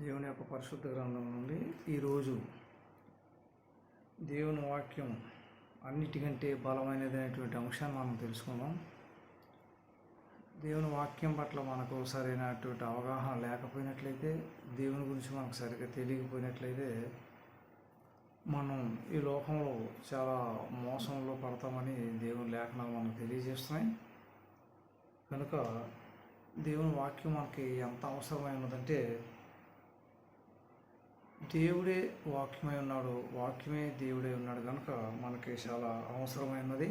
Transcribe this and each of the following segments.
దేవుని యొక్క పరిశుద్ధ గ్రంథం నుండి ఈరోజు దేవుని వాక్యం అన్నిటికంటే బలమైనది అనేటువంటి అంశాన్ని మనం తెలుసుకుందాం. దేవుని వాక్యం పట్ల మనకు సరైనటువంటి అవగాహన లేకపోయినట్లయితే, దేవుని గురించి మనకు సరిగ్గా తెలియకపోయినట్లయితే మనం ఈ లోకంలో చాలా మోసంలో పడతామని దేవుని లేఖనాలు మనకు తెలియజేస్తున్నాయి. కనుక దేవుని వాక్యం మనకి ఎంత అవసరమైనదంటే, దేవుడే వాక్యమై ఉన్నాడు, వాక్యమే దేవుడే ఉన్నాడు కనుక మనకి చాలా అవసరమైనది.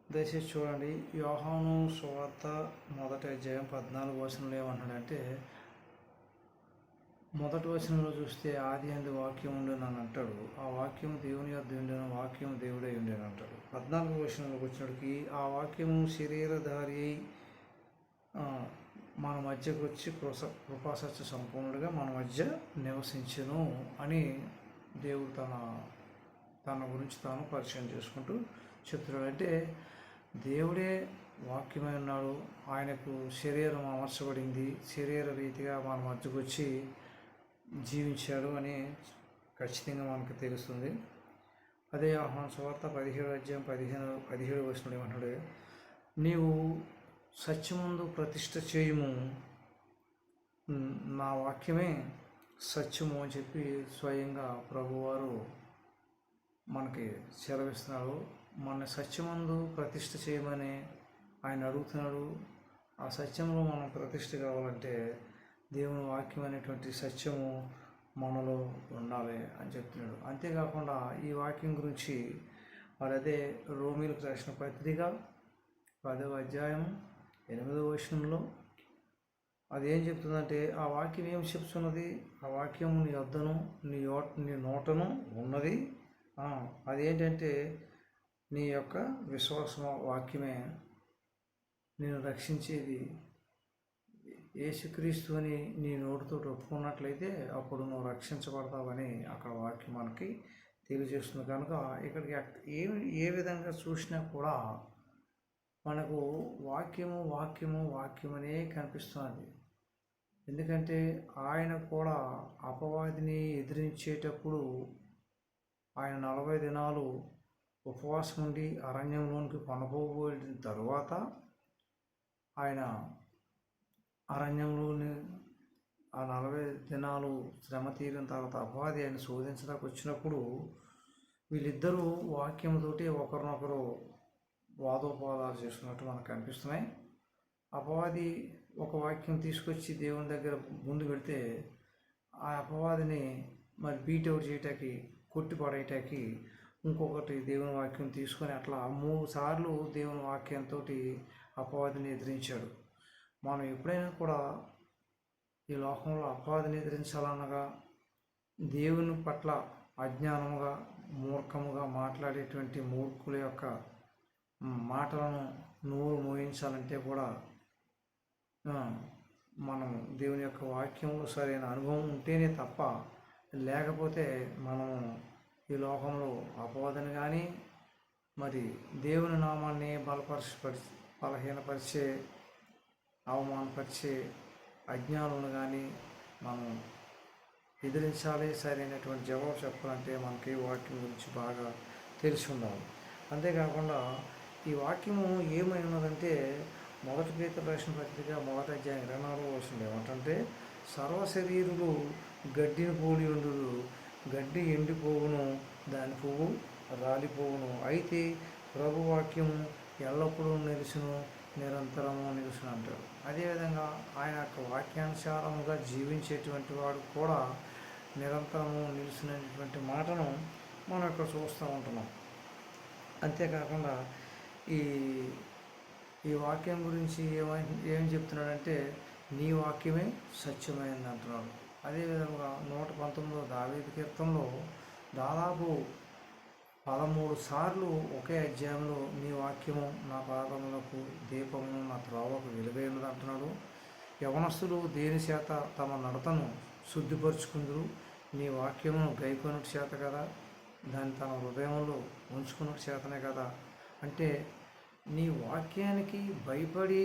దయచేసి చూడండి, యోహాను సువార్త 1వ అధ్యాయం 14వ వచనంలో ఏమంటాడంటే, మొదటి వచనంలో చూస్తే ఆది యందు వాక్యం ఉండేను అని అంటాడు. ఆ వాక్యం దేవుని యొద్ద ఉండేను, వాక్యం దేవుడే ఉండేను అంటాడు. 14వ వచనంలోకి వచ్చినప్పటికి ఆ వాక్యము శరీరధారి అయి మన మధ్యకు వచ్చి కృపాసత్య సంపూర్ణుడిగా మన మధ్య నివసించెను అని దేవుడు తన గురించి తాను పరిచయం చేసుకుంటూ చెప్తున్నాడు. అంటే దేవుడే వాక్యమై ఉన్నాడు, ఆయనకు శరీరం అమర్చబడింది, శరీర రీతిగా మన మధ్యకు వచ్చి జీవించాడు అని ఖచ్చితంగా మనకు తెలుస్తుంది. అదే యోహాను సువార్త 17వ అధ్యాయం 17వ వచనంలో ఏమంటాడు, నీవు సత్యమందు ప్రతిష్ఠ చేయుము, నా వాక్యమే సత్యము అని చెప్పి స్వయంగా ప్రభువారు మనకి సెలవిస్తున్నాడు. మన సత్యమందు ప్రతిష్ఠ చేయమని ఆయన అడుగుతున్నాడు. ఆ సత్యంలో మనం ప్రతిష్ఠ కావాలంటే దేవుని వాక్యం అనేటువంటి సత్యము మనలో ఉండాలి అని చెప్తున్నాడు. అంతేకాకుండా ఈ వాక్యం గురించి మరి అదే రోమీలకు రాసిన పత్రిక 10వ అధ్యాయం 8వ వచనంలో అదేం చెప్తుందంటే, ఆ వాక్యం ఏం చెప్తున్నది, ఆ వాక్యం నీ వద్దను నీ నోటను ఉన్నది. అదేంటంటే నీ యొక్క విశ్వాస వాక్యమే నేను రక్షించేది. యేసుక్రీస్తు అని నీ నోటితో ఒప్పుకున్నట్లయితే అప్పుడు నువ్వు రక్షించబడతావని అక్కడ వాక్యం మనకి తెలియజేస్తుంది. కనుక ఇక్కడికి ఏ విధంగా చూసినా కూడా మనకు వాక్యమనే కనిపిస్తున్నది. ఎందుకంటే ఆయన కూడా అపవాదిని ఎదిరించేటప్పుడు ఆయన 40 దినాలు ఉపవాసం ఉండి అరణ్యంలోనికి కొనపోబడిన తరువాత ఆయన అరణ్యంలోని ఆ 40 దినాలు శ్రమ తీరిన తర్వాత అపవాది ఆయన శోధించడానికి వచ్చినప్పుడు వీళ్ళిద్దరూ వాక్యంతోటి ఒకరినొకరు వాదోపవాదాలు చేసుకున్నట్టు మనకు కనిపిస్తున్నాయి. అపవాది ఒక వాక్యం తీసుకొచ్చి దేవుని దగ్గర ముందు పెడితే ఆ అపవాదిని మరి బీటౌట్ చేయటానికి, కొట్టి పడేయటానికి ఇంకొకటి దేవుని వాక్యం తీసుకొని అట్లా 3 సార్లు దేవుని వాక్యంతో అపవాదిని ఎదిరించాడు. మనం ఎప్పుడైనా కూడా ఈ లోకంలో అపవాదిని ఎదిరించాలనగా దేవుని పట్ల అజ్ఞానముగా మూర్ఖముగా మాట్లాడేటువంటి మూర్ఖుల యొక్క మాటలను నోరు మోయించాలంటే కూడా మనం దేవుని యొక్క వాక్యంలో సరైన అనుభవం ఉంటేనే తప్ప, లేకపోతే మనము ఈ లోకంలో అపవాదని కానీ మరి దేవుని నామాన్ని బలహీనపరిచే అవమానపరిచే అజ్ఞానులను కానీ మనం ఎదిరించాలి. సరైనటువంటి జవాబు చెప్పాలంటే మనకి వాక్యం గురించి బాగా తెలిసి ఉండాలి. అంతేకాకుండా ఈ వాక్యము ఏమై ఉన్నదంటే, 1 పేతురు రాసిన పత్రిక 1వ అధ్యాయం 24వ వచనంలో ఏమంటే, సర్వశరీరులు గడ్డిని పోలి ఉండురు, గడ్డి ఎండిపోవును, దాని పువ్వు రాలిపోవును, అయితే ప్రభు వాక్యము ఎల్లప్పుడూ నిలుచును, నిరంతరము నిలుచును అంటాడు. అదేవిధంగా ఆయన యొక్క వాక్యానుసారముగా జీవించేటువంటి వాడు కూడా నిరంతరము నిలుచునేటువంటి మాటను మనం ఇక్కడ చూస్తూ ఉంటున్నాం. అంతేకాకుండా ఈ వాక్యం గురించి ఏం చెప్తున్నాడంటే, నీ వాక్యమే సత్యమైంది అంటున్నాడు. అదేవిధంగా 119వ దావీదు కీర్తనలో దాదాపు 13 సార్లు ఒకే అధ్యాయంలో నీ వాక్యము నా పాదములకు దీపము, నా త్రోవకు వెలుగైనది అంటున్నాడు. యవనస్తులు దేని చేత తమ నడతను శుద్ధిపరుచుకుందరు, నీ వాక్యమును గైకొనుట చేత కదా, దాన్ని తన హృదయంలో ఉంచుకున్నట్టు చేతనే కదా. అంటే నీ వాక్యానికి భయపడి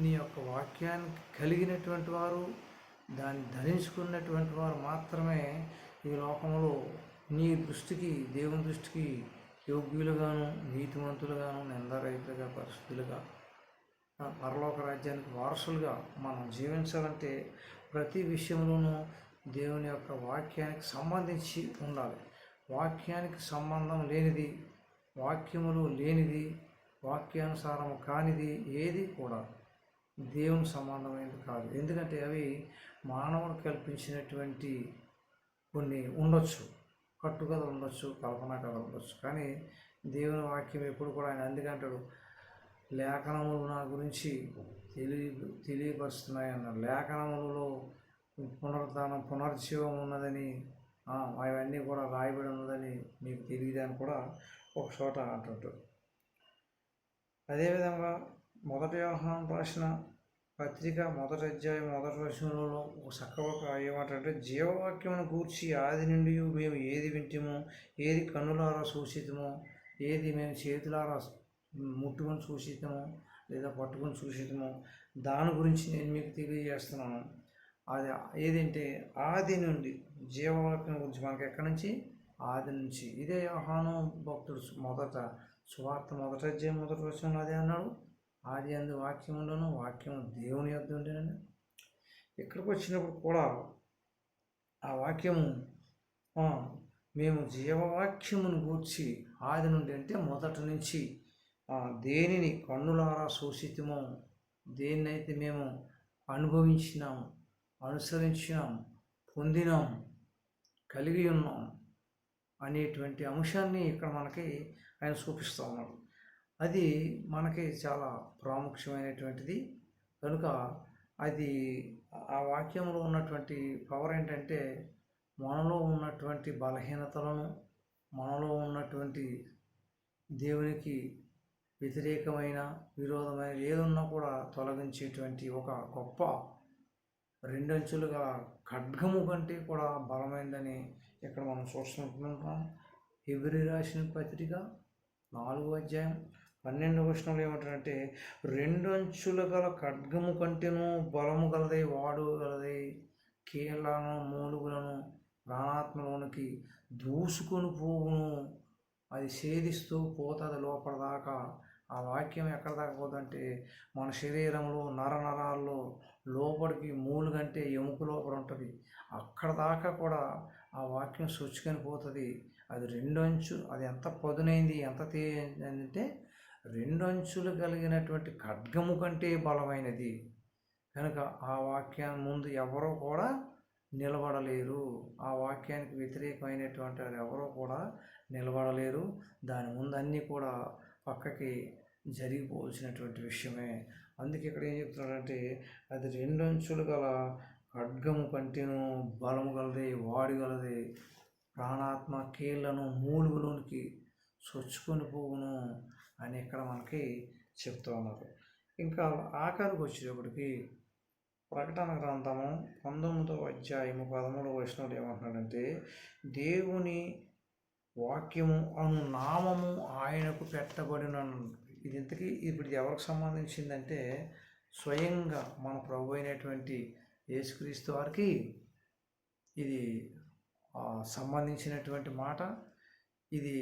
నీ యొక్క వాక్యానికి కలిగినటువంటి వారు దాన్ని ధరించుకున్నటువంటి వారు మాత్రమే ఈ లోకంలో నీ దృష్టికి, దేవుని దృష్టికి యోగ్యులుగాను, నీతిమంతులుగాను, నిందారహితులుగా, పరిశుద్ధులుగా పరలోక రాజ్యానికి వారసులుగా మనం జీవించాలంటే ప్రతి విషయంలోనూ దేవుని యొక్క వాక్యానికి సంబంధించి ఉండాలి. వాక్యానికి సంబంధం లేనిది, వాక్యములు లేనిది, వాక్యానుసారం కానిది ఏది కూడా దేవుని సంబంధమైనది కాదు. ఎందుకంటే అవి మానవుడు కల్పించినటువంటి కొన్ని ఉండొచ్చు, కట్టుకథలు ఉండొచ్చు, కల్పనా కథలు ఉండొచ్చు. కానీ దేవుని వాక్యం ఎప్పుడు కూడా ఆయన అందుకంటాడు, లేఖనములు నా గురించి తెలియపరుస్తున్నాయి అన్నాడు. లేఖనములలో పునరుద్ధానం, పునర్జీవం ఉన్నదని, అవన్నీ కూడా రాయబడి ఉన్నదని మీకు తెలియదని కూడా ఒక చోట అంటుంటాడు. అదేవిధంగా 1 యోహాను రాసిన పత్రిక 1వ అధ్యాయం 1వ వచనంలో ఒక చక్కగా ఏమంటే, జీవవాక్యమును గూర్చి ఆది నుండి మేము ఏది వింటిమో, ఏది కన్నులారా చూసితమో, ఏది మేము చేతులారా ముట్టుకొని చూసితమో లేదా పట్టుకొని చూసితమో దాని గురించి నేను మీకు తెలియజేస్తున్నాను. అది ఏదంటే ఆది నుండి, జీవవాక్యం గురించి మనకి ఎక్కడి నుంచి? ఆది నుంచి. ఇదే యోహాను భక్తుడు సువార్త 1వ అధ్యాయం 1వ వచనంలో అదే అన్నాడు, ఆది అందు వాక్యములను, వాక్యము దేవుని యొద్ద ఉండేనండి. ఇక్కడికి వచ్చినప్పుడు కూడా ఆ వాక్యము మేము జీవవాక్యమును గూర్చి ఆది నుండి అంటే మొదటి నుంచి దేనిని కన్నులారా చూసితమో, దేన్నైతే మేము అనుభవించినాం, అనుసరించినాం, పొందినాం, కలిగి ఉన్నాం అనేటువంటి అంశాన్ని ఇక్కడ మనకి ఆయన చూపిస్తూ ఉన్నాడు. అది మనకి చాలా ప్రాముఖ్యమైనటువంటిది కనుక అది ఆ వాక్యంలో ఉన్నటువంటి పవర్ ఏంటంటే, మనలో ఉన్నటువంటి బలహీనతలను, మనలో ఉన్నటువంటి దేవునికి వ్యతిరేకమైన, విరోధమైన ఏదున్నా కూడా తొలగించేటువంటి ఒక గొప్ప రెండంచులు గల ఖడ్గము కంటే కూడా బలమైందని ఇక్కడ మనం చూస్తుంటున్నాం. హెబ్రీ రాసిన పత్రిక 4వ అధ్యాయం 12వ వచనంలో ఏమంటారంటే, 2 అంచులు గల ఖడ్గము కంటేను బలము గలదై, వాడు గలదై, కీళ్లను, మూలుగులను, ప్రాణాత్మలోనికి దూసుకొని పోవును, అది ఛేదిస్తూ పోతుంది లోపలదాకా. ఆ వాక్యం ఎక్కడ దాకా పోతుందంటే, మన శరీరంలో నరాల్లో లోపలికి, మూలు కంటే ఎముక లోపల ఉంటుంది, అక్కడ దాకా కూడా ఆ వాక్యం చొచ్చుకొని పోతుంది. అది 2 అంచు, అది ఎంత పదునైంది, ఎంత అంటే 2 అంచులు కలిగినటువంటి ఖడ్గము కంటే బలమైనది. కనుక ఆ వాక్యాన్ని ముందు ఎవరో కూడా నిలబడలేరు. ఆ వాక్యానికి వ్యతిరేకమైనటువంటి వారు ఎవరో కూడా నిలబడలేరు. దాని ముందు అన్నీ కూడా పక్కకి జరిగిపోవలసినటువంటి విషయమే. అందుకే ఇక్కడ ఏం చెప్తున్నాడంటే, అది 2 అంచులు గల ఖడ్గము కంటేను బలము గలది, వాడగలది, ప్రాణాత్మ, కీళ్లను, మూలుగులోనికి చొచ్చుకొని పోవును అని ఇక్కడ మనకి చెప్తూ ఉన్నారు. ఇంకా ఆఖరికి వచ్చేటప్పటికి ప్రకటన గ్రంథము 19వ అధ్యాయము 13వ వచనంలో ఏమంటున్నాడంటే, దేవుని వాక్యము అను నామము ఆయనకు పెట్టబడిన. ఇది ఇంతకీ ఇప్పుడు ఎవరికి సంబంధించిందంటే, స్వయంగా మన ప్రభు అయినటువంటి యేసుక్రీస్తు వారికి ఇది సంబంధించినటువంటి మాట. ఇది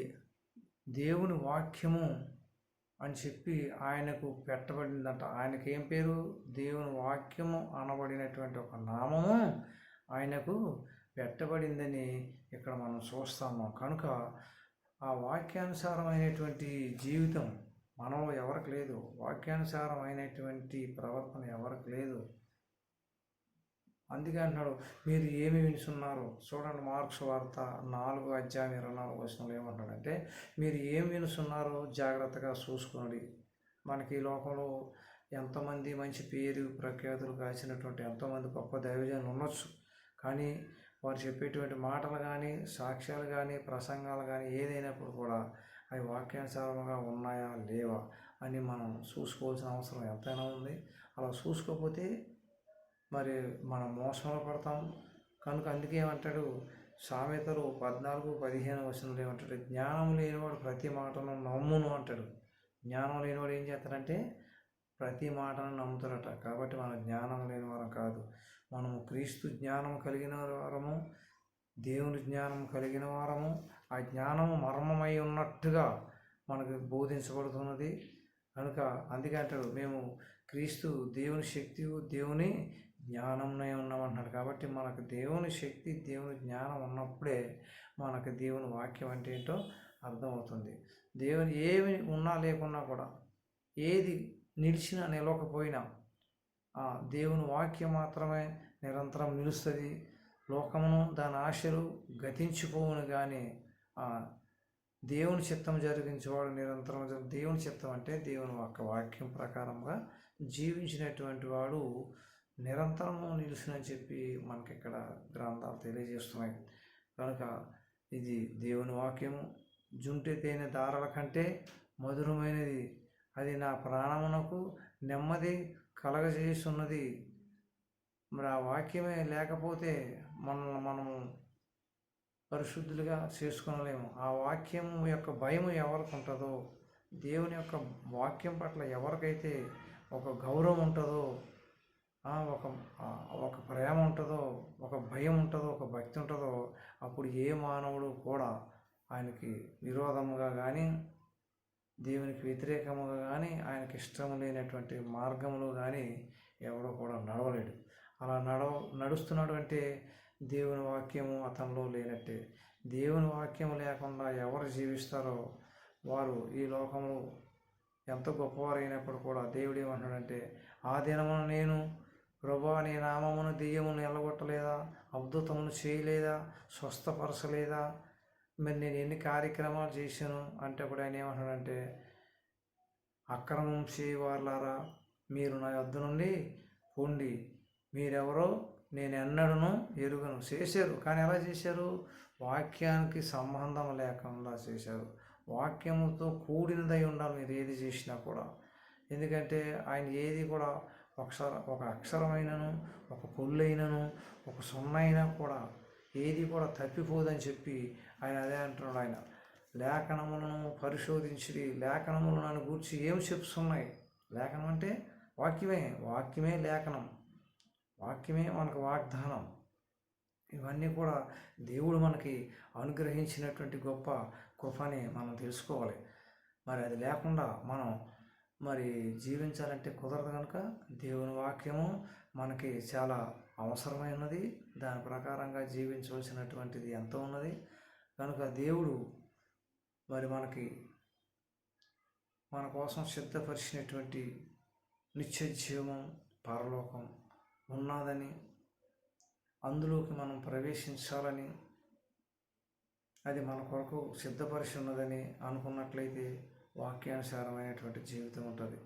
దేవుని వాక్యము అని చెప్పి ఆయనకు పెట్టబడిందంట. ఆయనకి ఏం పేరు? దేవుని వాక్యము అనబడినటువంటి ఒక నామము ఆయనకు పెట్టబడిందని ఇక్కడ మనం చూస్తాము. కనుక ఆ వాక్యానుసారమైనటువంటి జీవితం మనలో ఎవరికి లేదు, వాక్యానుసారమైనటువంటి ప్రవర్తన ఎవరికి లేదు. అందుకే అంటున్నాడు, మీరు ఏమి వినుచున్నారు? చూడండి, మార్క్స్ వార్త 4వ అధ్యాయం 24వ వచనంలో ఏమంటున్నాడంటే, మీరు ఏమి వినుచున్నారో జాగ్రత్తగా చూసుకోండి. మనకి ఈ లోకంలో ఎంతమంది మంచి పేరు ప్రఖ్యాతులు కాసినటువంటి ఎంతోమంది గొప్ప దైవజనులు ఉండొచ్చు. కానీ వారు చెప్పేటువంటి మాటలు కానీ, సాక్ష్యాలు కానీ, ప్రసంగాలు కానీ ఏదైనప్పుడు కూడా అవి వాక్యానుసారంగా ఉన్నాయా లేవా అని మనం చూసుకోవాల్సిన అవసరం ఎంతైనా ఉంది. అలా చూసుకోకపోతే మరి మనం మోసంలో పడతాం. కనుక అందుకే ఏమంటాడు, సామెతలు 14-15 వచనంలో ఏమంటాడు, జ్ఞానం లేనివాడు ప్రతి మాటను నమ్మును అంటాడు. జ్ఞానం లేనివాడు ఏం చేస్తాడంటే ప్రతి మాటను నమ్ముతారట. కాబట్టి మనం జ్ఞానం లేని వారం కాదు. మనము క్రీస్తు జ్ఞానం కలిగిన వారము, దేవుని జ్ఞానం కలిగిన వారము, ఆ జ్ఞానము మర్మమై ఉన్నట్టుగా మనకు బోధించబడుతున్నది. కనుక అందుకే అంటాడు, మేము క్రీస్తు దేవుని శక్తి, దేవుని జ్ఞానంలో ఉన్నామంటున్నాడు. కాబట్టి మనకు దేవుని శక్తి, దేవుని జ్ఞానం ఉన్నప్పుడే మనకు దేవుని వాక్యం అంటే ఏంటో అర్థమవుతుంది. దేవుని ఏమి ఉన్నా లేకున్నా కూడా, ఏది నిలిచినా నిలవకపోయినా దేవుని వాక్యం మాత్రమే నిరంతరం నిలుస్తుంది. లోకమును దాని ఆశలు గతించిపోవును, కానీ దేవుని చిత్తం జరిగించేవాడు నిరంతరం. దేవుని చిత్తం అంటే దేవుని వాక్యం ప్రకారంగా జీవించినటువంటి వాడు నిరంతరము నిలుసునని చెప్పి మనకి ఇక్కడ గ్రంథాలు తెలియజేస్తున్నాయి. కనుక ఇది దేవుని వాక్యము జుంటె తేనె దారాల కంటే మధురమైనది, అది నా ప్రాణమునకు నెమ్మది కలగజేస్తున్నది. మరి ఆ వాక్యమే లేకపోతే మనము పరిశుద్ధులుగా చేసుకొనలేము. ఆ వాక్యం యొక్క భయం ఎవరికి ఉంటుందో, దేవుని యొక్క వాక్యం పట్ల ఎవరికైతే ఒక గౌరవం ఉంటుందో, ఒక ప్రేమ ఉంటుందో, ఒక భయం ఉంటుందో, ఒక భక్తి ఉంటుందో, అప్పుడు ఏ మానవుడు కూడా ఆయనకి విరోధముగా కానీ, దేవునికి వ్యతిరేకముగా కానీ, ఆయనకి ఇష్టం లేనటువంటి మార్గంలో కానీ ఎవడో కూడా నడవలేడు. అలా నడుస్తున్నాడు అంటే దేవుని వాక్యము అతనిలో లేనట్టే. దేవుని వాక్యం లేకుండా ఎవరు జీవిస్తారో వారు ఈ లోకంలో ఎంత గొప్పవారైనప్పుడు కూడా దేవుడు ఏమంటున్నాడంటే, ఆ దినమున నేను ప్రభువా నీ నామమును దెయ్యమును ఎల్లగొట్టలేదా, అద్భుతమును చేయలేదా, స్వస్థపరచలేదా, మరి నేను ఎన్ని కార్యక్రమాలు చేశాను అంటే అప్పుడు ఆయన ఏమంటున్నాడంటే, అక్రమం చేయవారులారా మీరు నా యొద్ద నుండి పొండి, మీరెవరో నేను ఎన్నడను ఎరుగను. చేశారు, కానీ ఎలా చేశారు? వాక్యానికి సంబంధం లేకుండా చేశారు. వాక్యముతో కూడినదై ఉండాలి మీరు ఏది చేసినా కూడా. ఎందుకంటే ఆయన ఏది కూడా ఒక అక్షరమైనను, ఒక పొల్లైనను, ఒక సున్నైనా కూడా ఏది కూడా తప్పిపోదని చెప్పి ఆయన అదే అంటున్నాడు. ఆయన లేఖనములను పరిశోధించి, లేఖనములు నన్ను గూర్చి ఏం చెప్తున్నాయి? లేఖనం అంటే వాక్యమే లేఖనం, వాక్యమే మనకు వాగ్దానం. ఇవన్నీ కూడా దేవుడు మనకి అనుగ్రహించినటువంటి గొప్ప కృపని మనం తెలుసుకోవాలి. మరి అది లేకుండా మనం జీవించాలంటే కుదరదు. కనుక దేవుని వాక్యము మనకి చాలా అవసరమైనది, దాని ప్రకారంగా జీవించవలసినటువంటిది ఎంతో ఉన్నది. కనుక దేవుడు మన కోసం సిద్ధపరిచినటువంటి నిత్య జీవం, పరలోకం ఉన్నదని, అందులోకి మనం ప్రవేశించాలని, అది మన కొరకు సిద్ధపరిచి ఉన్నదని అనుకున్నట్లయితే వాక్యానుసారమైనటువంటి జీవితం ఉంటుంది.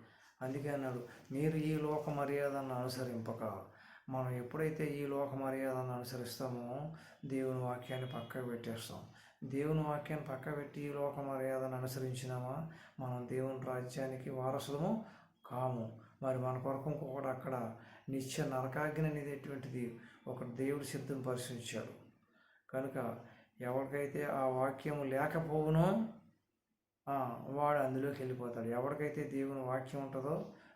అందుకే అన్నాడు, మీరు ఈ లోక మర్యాదను అనుసరింపక. మనం ఎప్పుడైతే ఈ లోక మర్యాదను అనుసరిస్తామో దేవుని వాక్యాన్ని పక్కకు పెట్టేస్తాం. దేవుని వాక్యాన్ని పక్క పెట్టి ఈ లోక మర్యాదను అనుసరించినామా మనం దేవుని రాజ్యానికి వారసులము కాము. మరి మన కొరకు ఇంకొకటి అక్కడ నిత్య నరకాగ్ని అనేటువంటిది ఒక దేవుడు సిద్ధం పరిశీలించాడు. కనుక ఎవరికైతే ఆ వాక్యము లేకపోవునో వాడు అందులోకి వెళ్ళిపోతాడు. ఎవరికైతే దేవుని వాక్యం ఉంటుందో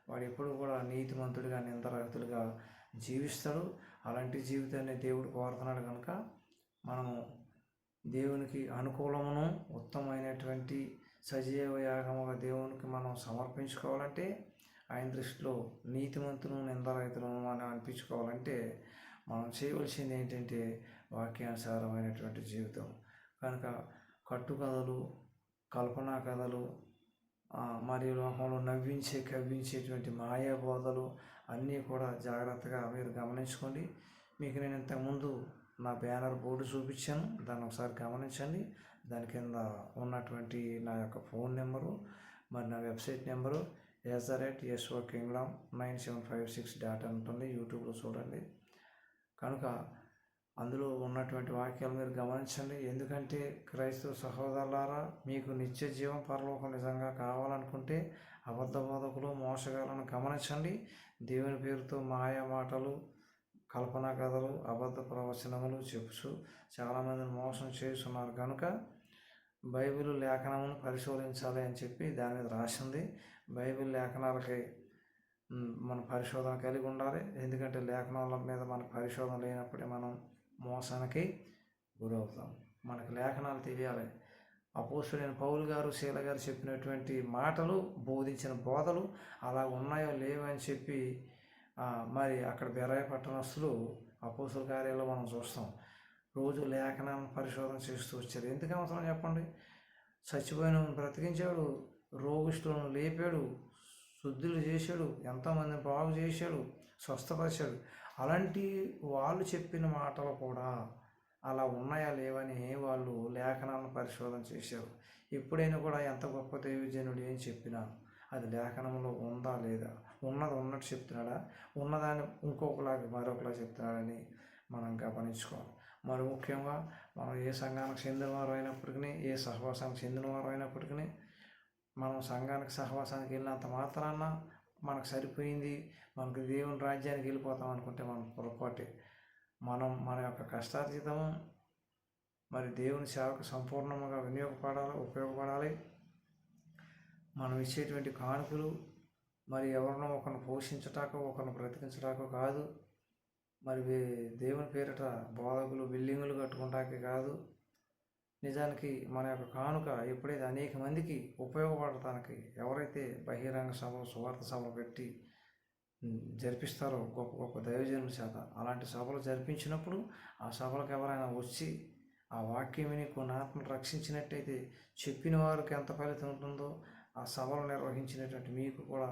వాడు ఎప్పుడు కూడా నీతిమంతుడిగా, నిందరహితుడిగా జీవిస్తాడు. అలాంటి జీవితాన్ని దేవుడు కోరుతున్నాడు. కనుక మనము దేవునికి అనుకూలమును ఉత్తమమైనటువంటి సజీవ యాగముగా దేవునికి మనం సమర్పించుకోవాలంటే, ఆయన దృష్టిలో నీతిమంతును, నిందరహితులను మనం అనిపించుకోవాలంటే మనం చేయవలసింది ఏంటంటే వాక్యానుసారమైనటువంటి జీవితం. కనుక కట్టుకథలు, కల్పనా కథలు, మరియు లోకంలో కవ్వించేటువంటి మాయాబోధలు అన్నీ కూడా జాగ్రత్తగా మీరు గమనించుకోండి. మీకు నేను ఇంతకుముందు నా బ్యానర్ బోర్డు చూపించాను, దాన్ని ఒకసారి గమనించండి. దాని కింద ఉన్నటువంటి నా యొక్క ఫోన్ నెంబరు, మరి నా వెబ్సైట్ నెంబరు @SOKingdom9756 ఉంటుంది. యూట్యూబ్లో చూడండి. కనుక అందులో ఉన్నటువంటి వాక్యాలు మీరు గమనించండి. ఎందుకంటే క్రైస్తవ సహోదరులారా, మీకు నిత్య జీవం, పరలోకం నిజంగా కావాలనుకుంటే అబద్ధ బోధకులు, మోసగాలను గమనించండి. దేవుని పేరుతో మాయా మాటలు, కల్పనా కథలు, అబద్ధ ప్రవచనములు చెప్పుచు చాలామందిని మోసం చేస్తున్నారు. కనుక బైబిల్ లేఖనమును పరిశోధించాలి అని చెప్పి దాని మీద రాసింది. బైబిల్ లేఖనాలకి మన పరిశోధన కలిగి ఉండాలి. ఎందుకంటే లేఖనాల మీద మనకు పరిశోధన లేనప్పుడే మనం మోసానికి గురవుతాం. మనకు లేఖనాలు తెలియాలి. అపోస్తులైన పౌలు గారు, శీల గారు చెప్పినటువంటి మాటలు, బోధించిన బోధలు అలా ఉన్నాయో లేవో అని చెప్పి మరి అక్కడ బెరాయ పట్టణస్తులు అపోస్తుల కార్యాల్లో మనం చూస్తాం. రోజు లేఖనాలను పరిశోధన చేస్తూ వచ్చారు. ఎందుకు అవసరం చెప్పండి? చచ్చిపోయిన బ్రతికించాడు, రోగిష్ఠులను లేపాడు, శుద్ధులు చేశాడు, ఎంతోమందిని బాగు చేశాడు, స్వస్థపరిచాడు. అలాంటి వాళ్ళు చెప్పిన మాటలు కూడా అలా ఉన్నాయా లేవని వాళ్ళు లేఖనాలను పరిశోధన చేశారు. ఎప్పుడైనా కూడా ఎంత గొప్ప దైవజనుడు ఏం చెప్పినా అది లేఖనంలో ఉందా లేదా, ఉన్నది ఉన్నట్టు చెప్తున్నాడా, ఉన్నదాన్ని ఇంకొకలాగా మరొకలా చెప్తున్నాడని మనం గమనించుకోవాలి. మరి ముఖ్యంగా మనం ఏ సంఘానికి చెందినవారు అయినప్పటికీ, ఏ సహవాసానికి చెందినవారు అయినప్పటికీ, మనం సంఘానికి సహవాసానికి వెళ్ళినంత మాత్రాన మనకు సరిపోయింది, మనకు దేవుని రాజ్యానికి వెళ్ళిపోతాం అనుకుంటే మనం పొరపాటే. మనం మన యొక్క కష్టార్జితము మరి దేవుని సేవకు సంపూర్ణంగా ఉపయోగపడాలి. మనం ఇచ్చేటువంటి కానుకలు మరి ఎవరినో ఒకరిని పోషించటాకో, ఒకరిని బ్రతికించటాకో కాదు. మరి దేవుని పేరిట బోధకులు బిల్డింగులు కట్టుకుంటాకే కాదు. నిజానికి మన యొక్క కానుక ఎప్పుడైతే అనేక మందికి ఉపయోగపడటానికి ఎవరైతే బహిరంగ సభలు, సువార్త సభలు పెట్టి జరిపిస్తారో గొప్ప గొప్ప దైవజనుల చేత, అలాంటి సభలు జరిపించినప్పుడు ఆ సభలకు ఎవరైనా వచ్చి ఆ వాక్యం విని కొన్ని ఆత్మను రక్షించినట్టయితే చెప్పిన వారికి ఎంత ఫలితం ఉంటుందో ఆ సభలు నిర్వహించినటువంటి మీకు కూడా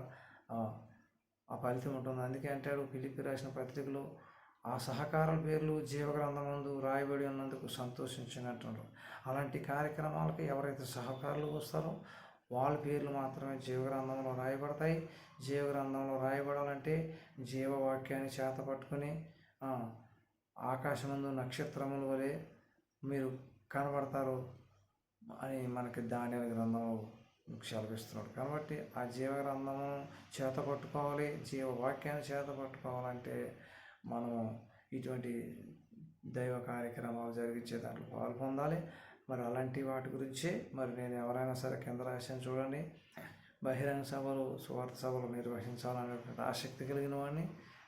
ఆ ఫలితం ఉంటుంది. అందుకే అంటాడు ఫిలిప్పీ రాసిన పత్రికలో, ఆ సహకారుల పేర్లు జీవగ్రంథం ముందు రాయబడి ఉన్నందుకు సంతోషించినట్టు. అలాంటి కార్యక్రమాలకు ఎవరైతే సహకారులు వస్తారో వాళ్ళ పేర్లు మాత్రమే జీవగ్రంథంలో రాయబడతాయి. జీవగ్రంథంలో రాయబడాలంటే జీవవాక్యాన్ని చేత పట్టుకుని ఆకాశమందు నక్షత్రముల వలె మీరు కనబడతారు అని మనకి దానియేలు గ్రంథంలో సెలవిస్తున్నాడు. కాబట్టి ఆ జీవగ్రంథము చేత పట్టుకోవాలి, జీవవాక్యాన్ని చేత పట్టుకోవాలంటే మనము ఇటువంటి దైవ కార్యక్రమాలు జరిగించే దాంట్లో పాల్పొందాలి. మరి అలాంటి వాటి గురించే మరి నేను ఎవరైనా సరే కింద రాశాను చూడండి, బహిరంగ సభలు, సువార్త సభలు నిర్వహించాలనేటువంటి ఆసక్తి కలిగిన వాడిని.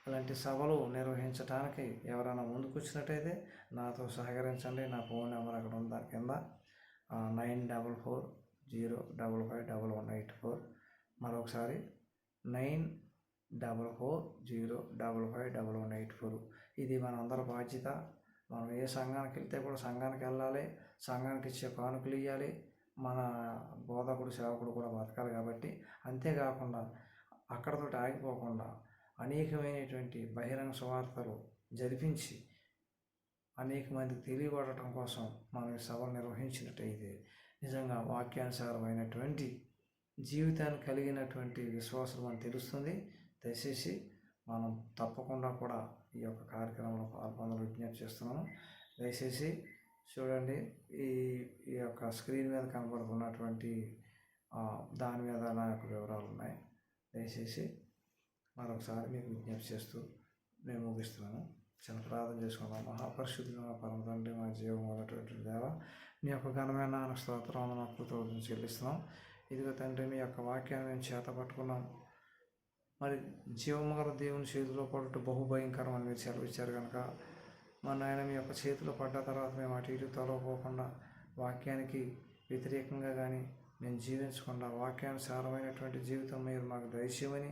అలాంటి సభలు నిర్వహించడానికి ఎవరైనా ముందుకు వచ్చినట్టయితే నాతో సహకరించండి. నా ఫోన్ నెంబర్ అక్కడ ఉంది దాని కింద 9440551184. మరొకసారి 9440551184. ఇది మనందరి బాధ్యత. మనం ఏ సంఘానికి వెళ్తే కూడా సంఘానికి వెళ్ళాలి, సంఘానికి ఇచ్చే కానుకలు ఇవ్వాలి, మన బోధకుడు సేవకుడు కూడా బతకాలి. కాబట్టి అంతేకాకుండా అక్కడతో ఆగిపోకుండా అనేకమైనటువంటి బహిరంగ సువార్తలు జరిపించి అనేక మందికి తెలియబడటం కోసం మనం ఈ సభలు నిర్వహించినట్టయితే నిజంగా వాక్యానుసారమైనటువంటి జీవితాన్ని కలిగినటువంటి విశ్వాసం మనకు తెలుస్తుంది. దయచేసి మనం తప్పకుండా కూడా ఈ యొక్క కార్యక్రమంలో పాల్గొనాలని విజ్ఞప్తి చేస్తున్నాను. దయచేసి చూడండి, ఈ యొక్క స్క్రీన్ మీద కనబడుతున్నటువంటి దాని మీద నా యొక్క వివరాలు ఉన్నాయి. దయచేసి మరొకసారి మీకు విజ్ఞప్తి చేస్తూ నేను ముగిస్తున్నాను. చిన్న ప్రార్థన చేసుకున్నాం. మహాపరిశుద్ధుడు మా పరమ తండ్రి, మా జీవం మొదటి దేవ, నీ యొక్క ఘనమైన స్తోత్రం నాకు కృతజ్ఞతలు చెల్లిస్తున్నాం. ఇదిగో తండ్రి, మీ యొక్క వాక్యాన్ని మేము చేత పట్టుకున్నాం. మరి జీవము గల దేవుని చేతిలో పడుట బహుభయంకరం అని మీరు సెలవిచ్చారు కనుక మన ఆయన మీ యొక్క చేతిలో పడ్డ తర్వాత మేము అటు ఇటు తొలగపోకుండా వాక్యానికి వ్యతిరేకంగా కానీ మేము జీవించకుండా వాక్యానుసారమైనటువంటి జీవితం మీరు మాకు దయచేయమని,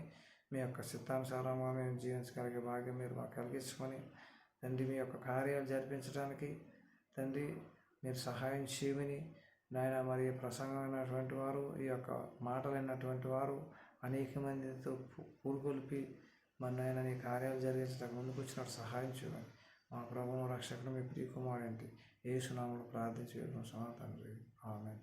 మీ యొక్క చిత్తానుసారంగా మేము జీవించగలిగే భాగ్యం మీరు మాకు కలిగించుకొని తండ్రి, మీ యొక్క కార్యాలు జరిపించడానికి తండ్రి మీరు సహాయం చేయమని నాయన. మరి ప్రసంగమైనటువంటి వారు, ఈ యొక్క మాటలైనటువంటి వారు అనేక మందితో పూరుకొల్పి మన నాయన నీ కార్యాలు జరిగించడానికి ముందుకు వచ్చినట్టు సహాయం చేయమని మా ప్రభువు రక్షకుడు మీ ప్రియకుమారుడు యేసు నామములో ప్రార్థించి వేడుకుంటున్నాము తండ్రి. ఆమేన్.